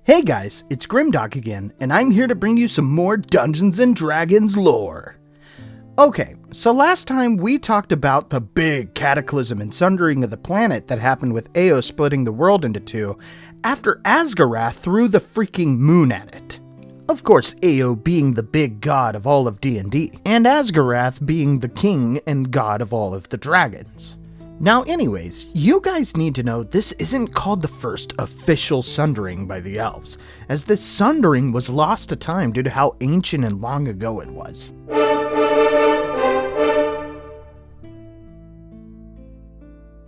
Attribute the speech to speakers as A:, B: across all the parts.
A: Hey guys, it's Grimdoc again, and I'm here to bring you some more Dungeons & Dragons lore. Okay, so last time we talked about the big cataclysm and sundering of the planet that happened with Ao splitting the world into two after Asgarath threw the freaking moon at it. Of course, Ao being the big god of all of D&D, and Asgarath being the king and god of all of the dragons. Now anyways, you guys need to know this isn't called the first official sundering by the elves, as this sundering was lost to time due to how ancient and long ago it was.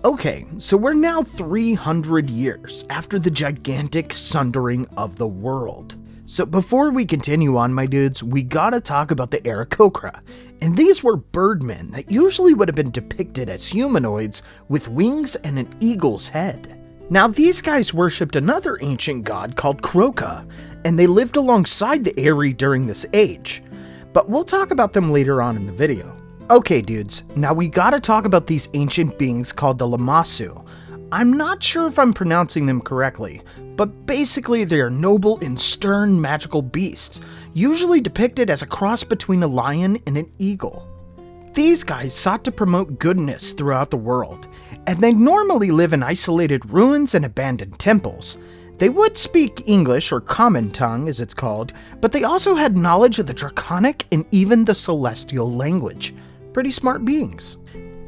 A: Okay, so we're now 300 years after the gigantic sundering of the world. So before we continue on, my dudes, we gotta talk about the Aarakocra, and these were birdmen that usually would have been depicted as humanoids with wings and an eagle's head. Now these guys worshipped another ancient god called Croca, and they lived alongside the Aeree during this age, but we'll talk about them later on in the video. Okay dudes, now we gotta talk about these ancient beings called the Lamassu. I'm not sure if I'm pronouncing them correctly, but basically they are noble and stern magical beasts, usually depicted as a cross between a lion and an eagle. These guys sought to promote goodness throughout the world, and they normally live in isolated ruins and abandoned temples. They would speak English, or common tongue as it's called, but they also had knowledge of the draconic and even the celestial language. Pretty smart beings.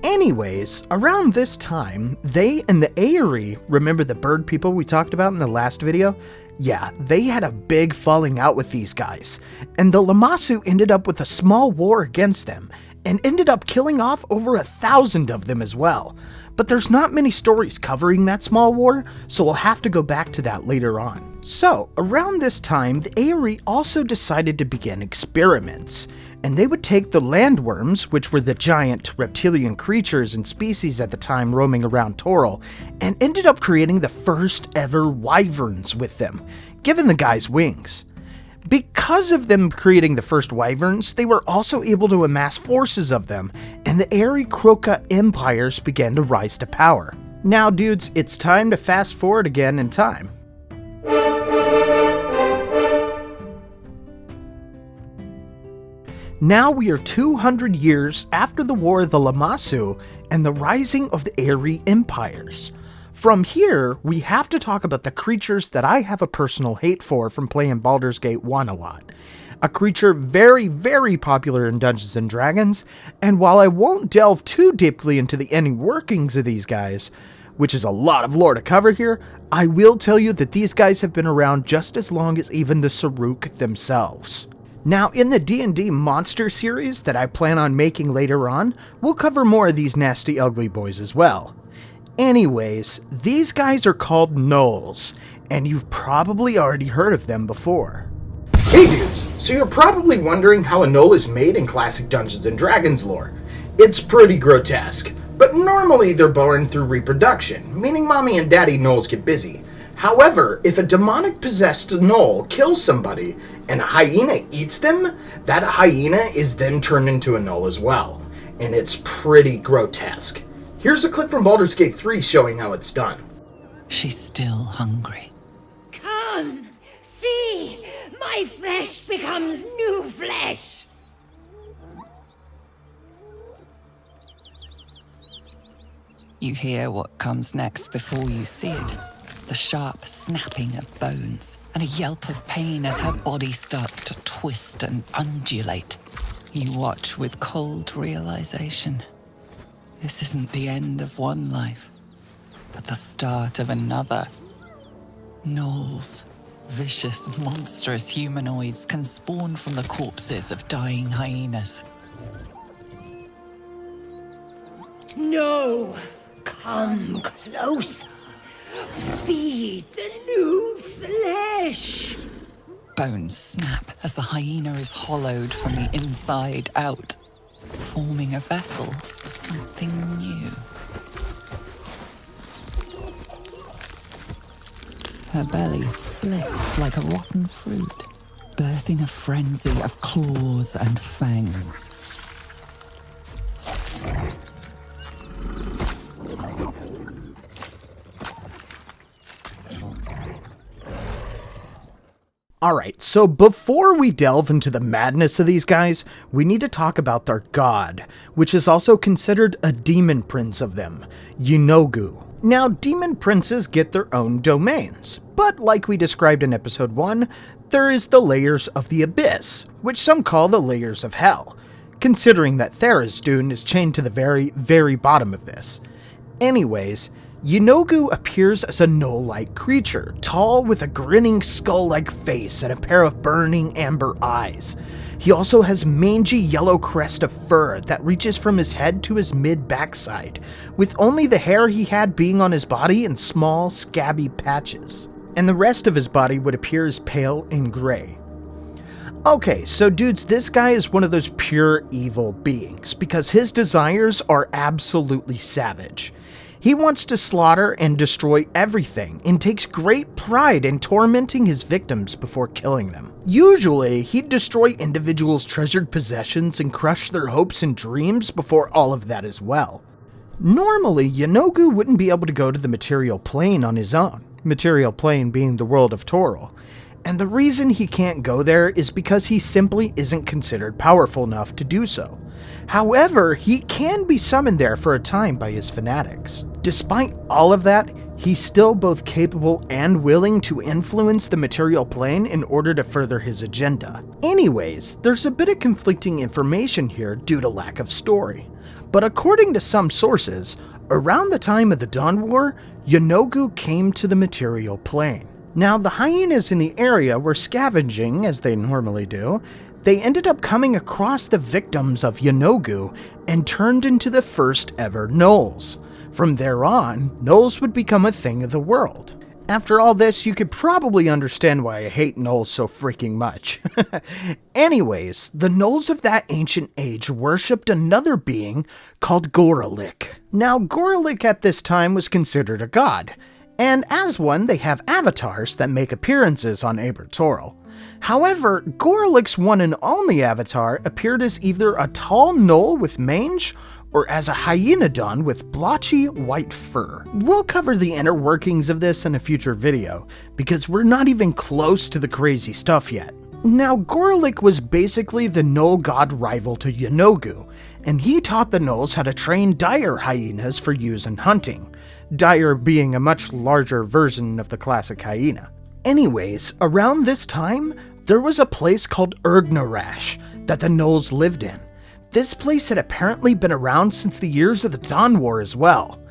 A: Anyways, around this time, they and the Aeree, remember the bird people we talked about in the last video? Yeah, they had a big falling out with these guys, and the Lamassu ended up with a small war against them, and ended up killing off over 1,000 of them as well. But there's not many stories covering that small war, so we'll have to go back to that later on. So, around this time, the Aeree also decided to begin experiments, and they would take the landworms, which were the giant reptilian creatures and species at the time roaming around Toril, and ended up creating the first ever wyverns with them, giving the guys wings. Because of them creating the first wyverns, they were also able to amass forces of them, and the Aeree Croca empires began to rise to power. Now dudes, it's time to fast forward again in time. Now we are 200 years after the War of the Lamassu and the rising of the Aeree empires. From here, we have to talk about the creatures that I have a personal hate for from playing Baldur's Gate 1 a lot. A creature very popular in Dungeons & Dragons, and while I won't delve too deeply into the inner workings of these guys, which is a lot of lore to cover here, I will tell you that these guys have been around just as long as even the Saruk themselves. Now, in the D&D monster series that I plan on making later on, we'll cover more of these nasty ugly boys as well. Anyways, these guys are called Gnolls, and you've probably already heard of them before. Hey dudes, so you're probably wondering how a Gnoll is made in classic Dungeons & Dragons lore. It's pretty grotesque, but normally they're born through reproduction, meaning mommy and daddy Gnolls get busy. However, if a demonic possessed Gnoll kills somebody and a hyena eats them, that hyena is then turned into a Gnoll as well, and it's pretty grotesque. Here's a clip from Baldur's Gate 3 showing how it's done.
B: She's still hungry.
C: Come, see, my flesh becomes new flesh.
B: You hear what comes next before you see it. The sharp snapping of bones and a yelp of pain as her body starts to twist and undulate. You watch with cold realization. This isn't the end of one life, but the start of another. Gnolls, vicious, monstrous humanoids, can spawn from the corpses of dying hyenas.
C: No, come closer. Feed the new flesh.
B: Bones snap as the hyena is hollowed from the inside out, forming a vessel for something new. Her belly splits like a rotten fruit, birthing a frenzy of claws and fangs.
A: Alright, so before we delve into the madness of these guys, we need to talk about their god, which is also considered a demon prince of them, Yeenoghu. Now, demon princes get their own domains, but like we described in episode 1, there is the layers of the abyss, which some call the layers of hell, considering that Tharizdun is chained to the very, very bottom of this. Anyways, Yeenoghu appears as a gnoll-like creature, tall with a grinning skull-like face and a pair of burning amber eyes. He also has mangy yellow crest of fur that reaches from his head to his mid-backside, with only the hair he had being on his body in small, scabby patches. And the rest of his body would appear as pale and gray. Okay, so dudes, this guy is one of those pure evil beings, because his desires are absolutely savage. He wants to slaughter and destroy everything, and takes great pride in tormenting his victims before killing them. Usually, he'd destroy individuals' treasured possessions and crush their hopes and dreams before all of that as well. Normally, Yeenoghu wouldn't be able to go to the material plane on his own, material plane being the world of Toril. And the reason he can't go there is because he simply isn't considered powerful enough to do so. However, he can be summoned there for a time by his fanatics. Despite all of that, he's still both capable and willing to influence the material plane in order to further his agenda. Anyways, there's a bit of conflicting information here due to lack of story. But according to some sources, around the time of the Dawn War, Yeenoghu came to the material plane. Now, the hyenas in the area were scavenging, as they normally do. They ended up coming across the victims of Yeenoghu and turned into the first ever Gnolls. From there on, Gnolls would become a thing of the world. After all this, you could probably understand why I hate Gnolls so freaking much. Anyways, the Gnolls of that ancient age worshipped another being called Goralik. Now, Goralik at this time was considered a god, and as one, they have avatars that make appearances on Aeree Toril. However, Goralik's one and only avatar appeared as either a tall gnoll with mange or as a hyenodon with blotchy white fur. We'll cover the inner workings of this in a future video, because we're not even close to the crazy stuff yet. Now, Goralik was basically the gnoll god rival to Yeenoghu, and he taught the gnolls how to train dire hyenas for use in hunting, dire being a much larger version of the classic hyena. Anyways, around this time, there was a place called Urgnarash that the gnolls lived in. This place had apparently been around since the years of the Dawn War as well.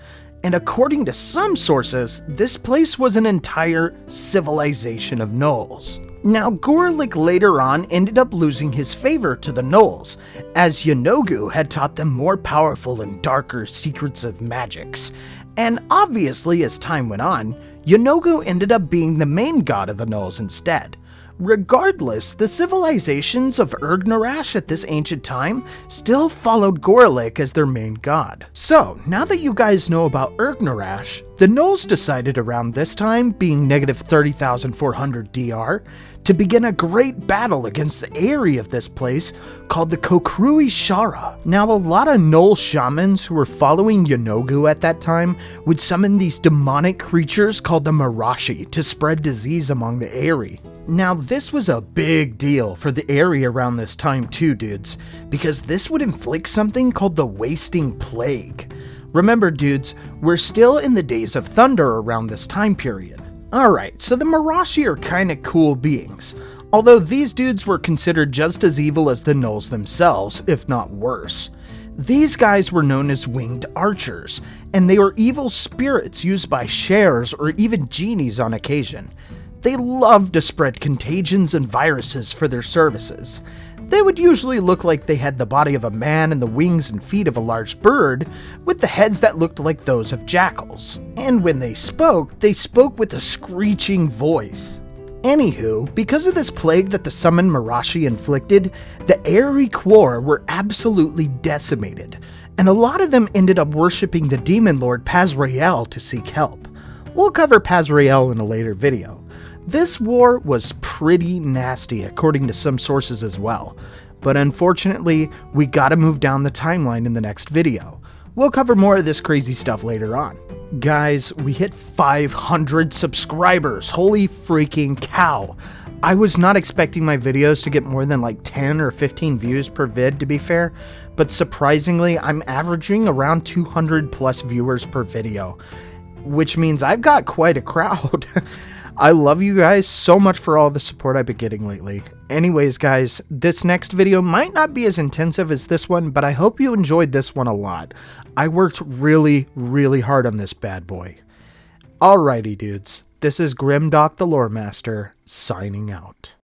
A: And according to some sources, this place was an entire civilization of gnolls. Now, Goralik later on ended up losing his favor to the gnolls, as Yeenoghu had taught them more powerful and darker secrets of magics. And obviously, as time went on, Yeenoghu ended up being the main god of the gnolls instead. Regardless, the civilizations of Urgnarash at this ancient time still followed Goralik as their main god. So, now that you guys know about Urgnarash, the gnolls decided around this time, being negative 30,400 DR, to begin a great battle against the Aeree of this place called the Kokrui Shara. Now, a lot of gnoll shamans who were following Yeenoghu at that time would summon these demonic creatures called the Marashi to spread disease among the Aeree. Now, this was a big deal for the Aeree around this time too, dudes, because this would inflict something called the Wasting Plague. Remember, dudes, we're still in the days of thunder around this time period. Alright, so the Marashi are kinda cool beings, although these dudes were considered just as evil as the gnolls themselves, if not worse. These guys were known as winged archers, and they were evil spirits used by shares or even genies on occasion. They loved to spread contagions and viruses for their services. They would usually look like they had the body of a man and the wings and feet of a large bird, with the heads that looked like those of jackals. And when they spoke with a screeching voice. Anywho, because of this plague that the summoned Marashi inflicted, the Aeree Quor were absolutely decimated, and a lot of them ended up worshipping the demon lord Pazrael to seek help. We'll cover Pazrael in a later video. This war was pretty nasty according to some sources as well, but unfortunately, we gotta move down the timeline in the next video. We'll cover more of this crazy stuff later on. Guys, we hit 500 subscribers, holy freaking cow. I was not expecting my videos to get more than like 10 or 15 views per vid, to be fair, but surprisingly, I'm averaging around 200 plus viewers per video, which means I've got quite a crowd. I love you guys so much for all the support I've been getting lately. Anyways, guys, this next video might not be as intensive as this one, but I hope you enjoyed this one a lot. I worked really, really hard on this bad boy. Alrighty, dudes. This is Grimdoc the Lore Master, signing out.